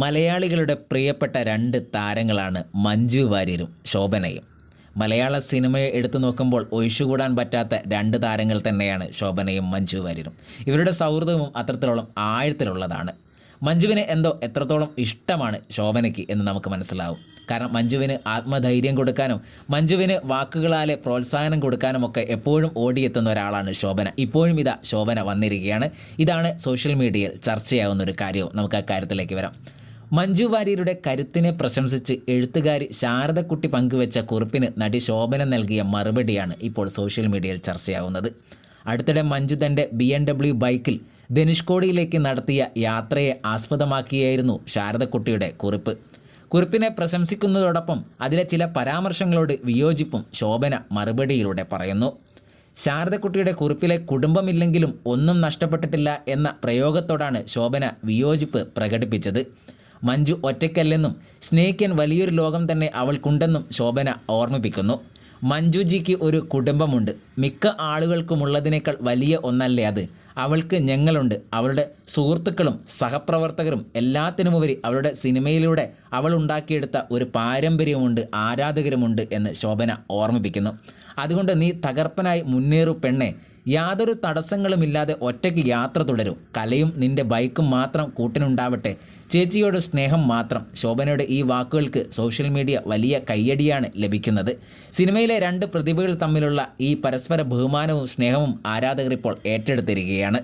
മലയാളികളുടെ പ്രിയപ്പെട്ട രണ്ട് താരങ്ങളാണ് മഞ്ജു വാര്യരും ശോഭനയും. മലയാള സിനിമയെ എടുത്തു നോക്കുമ്പോൾ ഒഴിച്ചുകൂടാൻ പറ്റാത്ത രണ്ട് താരങ്ങൾ തന്നെയാണ് ശോഭനയും മഞ്ജു വാര്യരും. ഇവരുടെ സൗഹൃദവും അത്രത്തോളം ആഴത്തിലുള്ളതാണ്. മഞ്ജുവിന് എത്രത്തോളം ഇഷ്ടമാണ് ശോഭനയ്ക്ക് എന്ന് നമുക്ക് മനസ്സിലാവും. കാരണം മഞ്ജുവിന് ആത്മധൈര്യം കൊടുക്കാനും മഞ്ജുവിന് വാക്കുകളാലെ പ്രോത്സാഹനം കൊടുക്കാനുമൊക്കെ എപ്പോഴും ഓടിയെത്തുന്ന ഒരാളാണ് ശോഭന. ഇപ്പോഴും ശോഭന വന്നിരിക്കുകയാണ്. ഇതാണ് സോഷ്യൽ മീഡിയയിൽ ചർച്ചയാവുന്ന ഒരു കാര്യവും. നമുക്ക് ആ കാര്യത്തിലേക്ക് വരാം. മഞ്ജു വാര്യരുടെ കരുത്തിനെ പ്രശംസിച്ച് എഴുത്തുകാരി ശാരദക്കുട്ടി പങ്കുവെച്ച കുറിപ്പിന് നടി ശോഭന നൽകിയ മറുപടിയാണ് ഇപ്പോൾ സോഷ്യൽ മീഡിയയിൽ ചർച്ചയാവുന്നത്. അടുത്തിടെ മഞ്ജു തൻ്റെ BMW ബൈക്കിൽ ധനുഷ്കോടിയിലേക്ക് നടത്തിയ യാത്രയെ ആസ്പദമാക്കിയായിരുന്നു ശാരദക്കുട്ടിയുടെ കുറിപ്പ്. കുറിപ്പിനെ പ്രശംസിക്കുന്നതോടൊപ്പം അതിലെ ചില പരാമർശങ്ങളോട് വിയോജിപ്പും ശോഭന മറുപടിയിലൂടെ പറയുന്നു. ശാരദക്കുട്ടിയുടെ കുറിപ്പിലെ കുടുംബമില്ലെങ്കിലും ഒന്നും നഷ്ടപ്പെട്ടിട്ടില്ല എന്ന പ്രയോഗത്തോടാണ് ശോഭന വിയോജിപ്പ് പ്രകടിപ്പിച്ചത്. മഞ്ജു ഒറ്റയ്ക്കല്ലെന്നും സ്നേഹിക്കാൻ വലിയൊരു ലോകം തന്നെ അവൾക്കുണ്ടെന്നും ശോഭന ഓർമ്മിപ്പിക്കുന്നു. മഞ്ജുജിക്ക് ഒരു കുടുംബമുണ്ട്. മിക്ക ആളുകൾക്കുമുള്ളതിനേക്കാൾ വലിയ ഒന്നല്ലേ അത്. അവൾക്ക് ഞങ്ങളുണ്ട്. അവളുടെ സുഹൃത്തുക്കളും സഹപ്രവർത്തകരും എല്ലാത്തിനുമുപരി അവളുടെ സിനിമയിലൂടെ അവൾ ഉണ്ടാക്കിയെടുത്ത ഒരു പാരമ്പര്യമുണ്ട്, ആരാധകരുമുണ്ട് എന്ന് ശോഭന ഓർമ്മിപ്പിക്കുന്നു. അതുകൊണ്ട് നീ തകർപ്പനായി മുന്നേറു പെണ്ണെ. യാതൊരു തടസ്സങ്ങളുമില്ലാതെ ഒറ്റയ്ക്ക് യാത്ര തുടരും. കലയും നിന്റെ ബൈക്കും മാത്രം കൂട്ടിനുണ്ടാവട്ടെ. ചേച്ചിയോട് സ്നേഹം മാത്രം. ശോഭനയുടെ ഈ വാക്കുകൾക്ക് സോഷ്യൽ മീഡിയ വലിയ കയ്യടിയാണ് ലഭിക്കുന്നത്. സിനിമയിലെ രണ്ട് പ്രതിഭകൾ തമ്മിലുള്ള ഈ പരസ്പര ബഹുമാനവും സ്നേഹവും ആരാധകർ ഇപ്പോൾ ഏറ്റെടുത്തിരിക്കുകയാണ്.